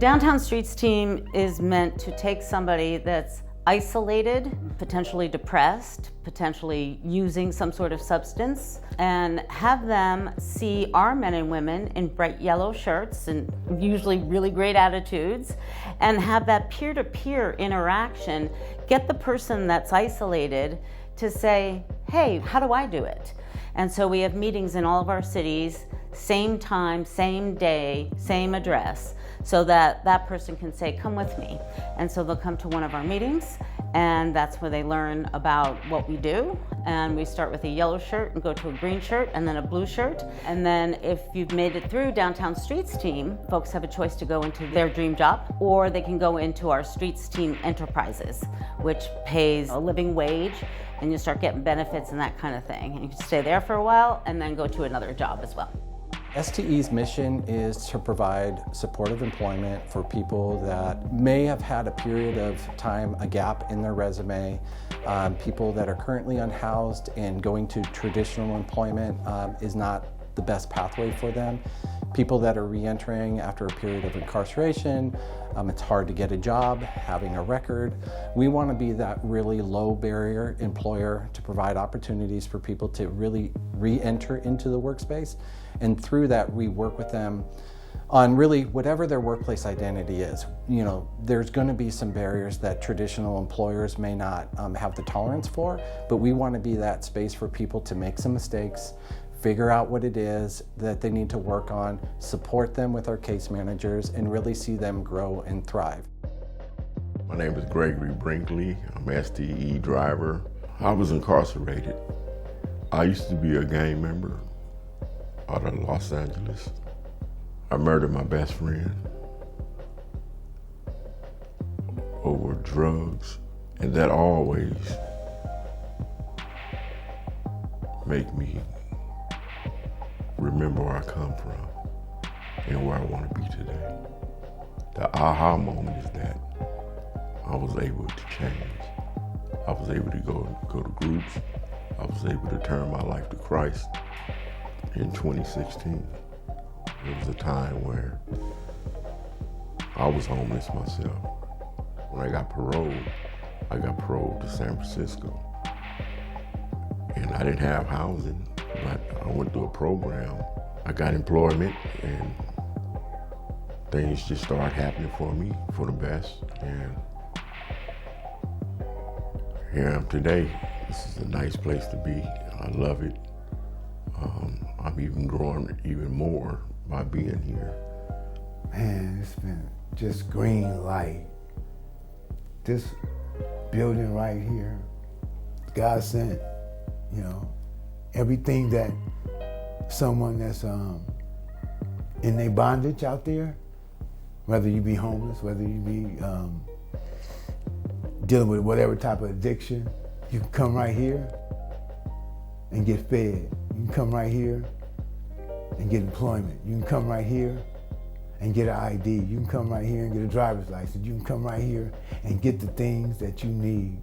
Downtown Streets team is meant to take somebody that's isolated, potentially depressed, potentially using some sort of substance, and have them see our men and women in bright yellow shirts and usually really great attitudes, and have that peer-to-peer interaction get the person that's isolated to say, hey, how do I do it? And so we have meetings in all of our cities, same time, same day, same address, so that that person can say, come with me. And so they'll come to one of our meetings, and that's where they learn about what we do. And we start with a yellow shirt and go to a green shirt and then a blue shirt. And then if you've made it through Downtown Streets team, folks have a choice to go into their dream job, or they can go into our Streets team enterprises, which pays a living wage, and you start getting benefits and that kind of thing. And you can stay there for a while and then go to another job as well. STE's mission is to provide supportive employment for people that may have had a period of time, a gap in their resume, people that are currently unhoused and going to traditional employment is not the best pathway for them. People that are re-entering after a period of incarceration, it's hard to get a job, having a record. We want to be that really low barrier employer to provide opportunities for people to really re-enter into the workspace. And through that, we work with them on really whatever their workplace identity is. You know, there's going to be some barriers that traditional employers may not have the tolerance for, but we want to be that space for people to make some mistakes, figure out what it is that they need to work on, support them with our case managers, and really see them grow and thrive. My name is Gregory Brinkley. I'm an STE driver. I was incarcerated. I used to be a gang member out of Los Angeles. I murdered my best friend over drugs, and that always make me remember where I come from and where I want to be today. The aha moment is that I was able to change. I was able to go to groups. I was able to turn my life to Christ. In 2016, it was a time where I was homeless myself. When I got paroled to San Francisco. And I didn't have housing, but I went through a program. I got employment, and things just started happening for me for the best. And here I am today. This is a nice place to be. I love it. I'm even growing even more by being here. Man, it's been just green light. This building right here, God sent, you know, everything that someone that's in their bondage out there, whether you be homeless, whether you be dealing with whatever type of addiction, you can come right here and get fed. You can come right here and get employment. You can come right here and get an ID. You can come right here and get a driver's license. You can come right here and get the things that you need.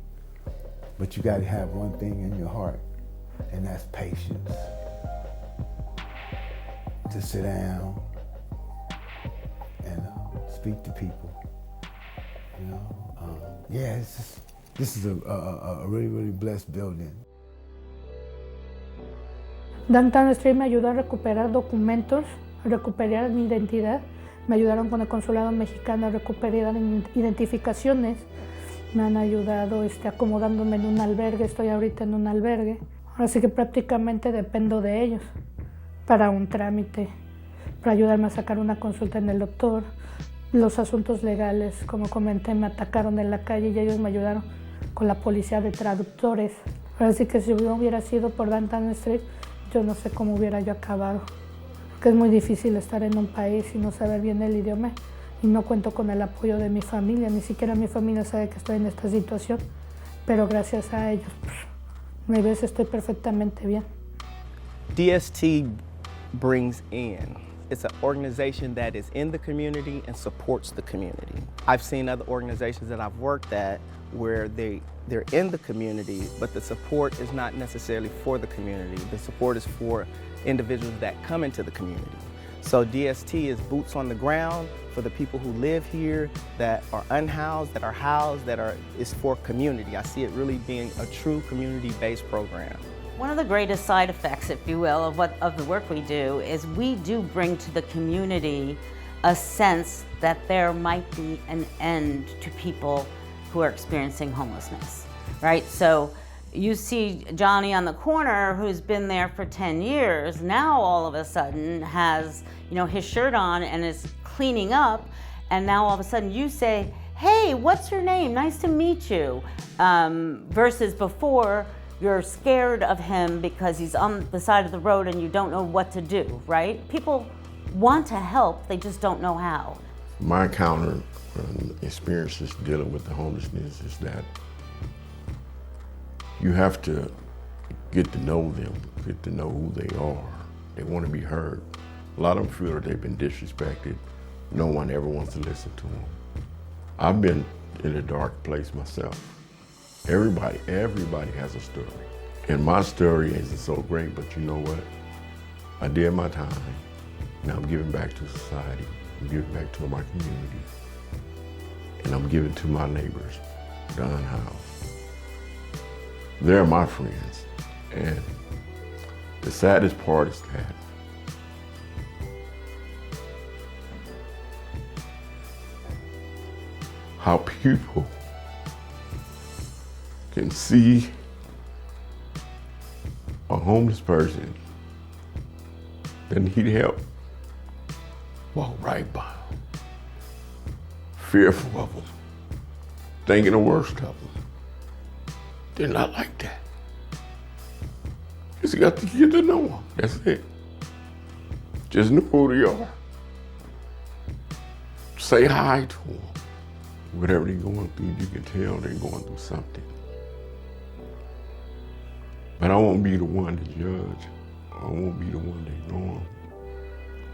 But you gotta have one thing in your heart, and that's patience. To sit down and speak to people. You know, this is a really, really blessed building. Downtown Street me ayudó a recuperar documentos, a recuperar mi identidad. Me ayudaron con el consulado mexicano a recuperar identificaciones. Me han ayudado acomodándome en un albergue. Estoy ahorita en un albergue. Ahora sí que prácticamente dependo de ellos para un trámite, para ayudarme a sacar una consulta en el doctor. Los asuntos legales, como comenté, me atacaron en la calle y ellos me ayudaron con la policía de traductores. Ahora sí que si no hubiera sido por Downtown Street, yo no sé cómo hubiera yo acabado. Porque es muy difícil estar en un país y no saber bien el idioma, y no cuento con el apoyo de mi familia. Ni siquiera mi familia sabe que estoy en esta situación, pero gracias a ellos, a veces estoy perfectamente bien. DST brings in. It's an organization that is in the community and supports the community. I've seen other organizations that I've worked at where they're in the community, but the support is not necessarily for the community. The support is for individuals that come into the community. So DST is boots on the ground for the people who live here, that are unhoused, that are housed, is for community. I see it really being a true community-based program. One of the greatest side effects, if you will, of the work we do is we do bring to the community a sense that there might be an end to people who are experiencing homelessness, right? So you see Johnny on the corner who's been there for 10 years, now all of a sudden has, his shirt on and is cleaning up, and now all of a sudden you say, hey, what's your name? Nice to meet you. Versus before, you're scared of him because he's on the side of the road and you don't know what to do, right? People want to help, they just don't know how. My encounter experiences dealing with the homelessness is that you have to get to know them, get to know who they are. They want to be heard. A lot of them feel that they've been disrespected. No one ever wants to listen to them. I've been in a dark place myself. Everybody has a story. And my story isn't so great, but you know what? I did my time. Now I'm giving back to society. I'm giving back to my community. And I'm giving to my neighbors, the unhoused. They're my friends. And the saddest part is that how people can see a homeless person that need help, walk right by them, fearful of them, thinking the worst of them. They're not like that. Just got to get to know them, that's it. Just know who they are. Say hi to them. Whatever they're going through, you can tell they're going through something. But I won't be the one to judge. I won't be the one to ignore them.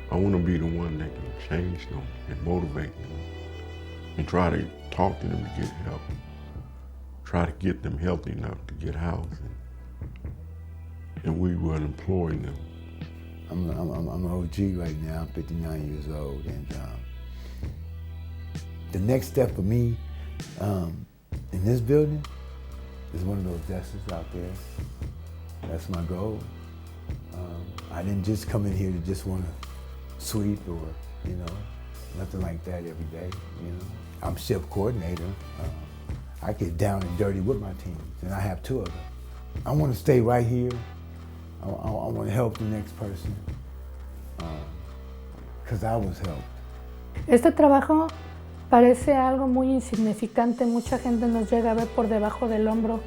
I want to be the one that can change them and motivate them and try to talk to them to get help. Try to get them healthy enough to get housing. And we will employ them. I'm an OG right now. I'm 59 years old, and the next step for me in this building is one of those desks out there. That's my goal. I didn't just come in here to just want to sweep or, nothing like that every day, I'm shift coordinator. I get down and dirty with my teams, and I have 2 of them. I want to stay right here. I want to help the next person because I was helped. Este trabajo parece algo muy insignificante. Mucha gente nos llega a ver por debajo del hombro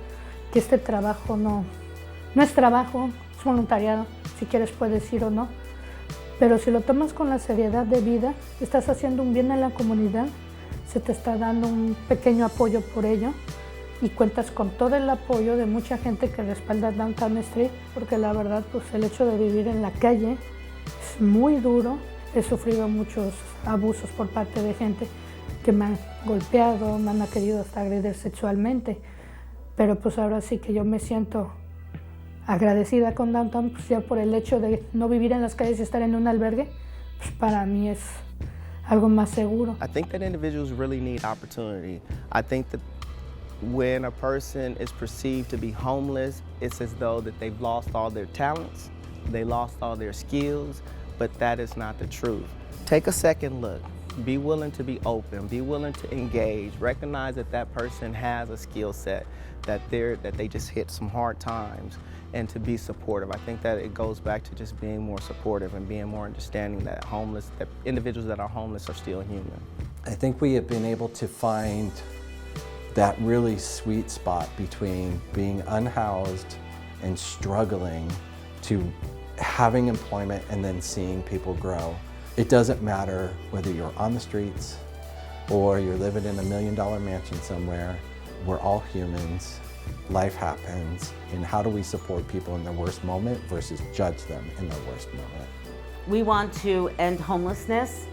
que este trabajo no es trabajo, es voluntariado. Si quieres puedes ir o no. Pero si lo tomas con la seriedad de vida, estás haciendo un bien a la comunidad, se te está dando un pequeño apoyo por ello y cuentas con todo el apoyo de mucha gente que respalda Downtown Street, porque la verdad, pues el hecho de vivir en la calle es muy duro. He sufrido muchos abusos por parte de gente que me han golpeado, me han querido hasta agredir sexualmente, pero pues ahora sí que yo me siento agradecida con Downtown, pues ya por el hecho de no vivir en las calles y estar en un albergue, pues para mí es algo más seguro. I think that individuals really need opportunity. I think that when a person is perceived to be homeless, it's as though that they've lost all their talents, they lost all their skills, but that is not the truth. Take a second look. Be willing to be open, be willing to engage, recognize that that person has a skill set, that they just hit some hard times, and to be supportive. I think that it goes back to just being more supportive and being more understanding that individuals that are homeless are still human. I think we have been able to find that really sweet spot between being unhoused and struggling to having employment and then seeing people grow. It doesn't matter whether you're on the streets or you're living in $1 million mansion somewhere. We're all humans. Life happens. And how do we support people in their worst moment versus judge them in their worst moment? We want to end homelessness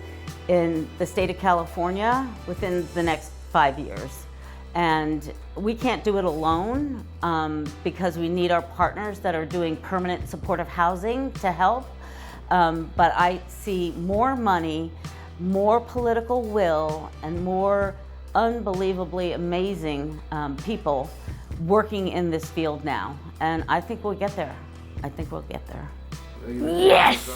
in the state of California within the next 5 years. And we can't do it alone because we need our partners that are doing permanent supportive housing to help. but I see more money, more political will, and more unbelievably amazing people working in this field now. And I think we'll get there. I think we'll get there. Yes!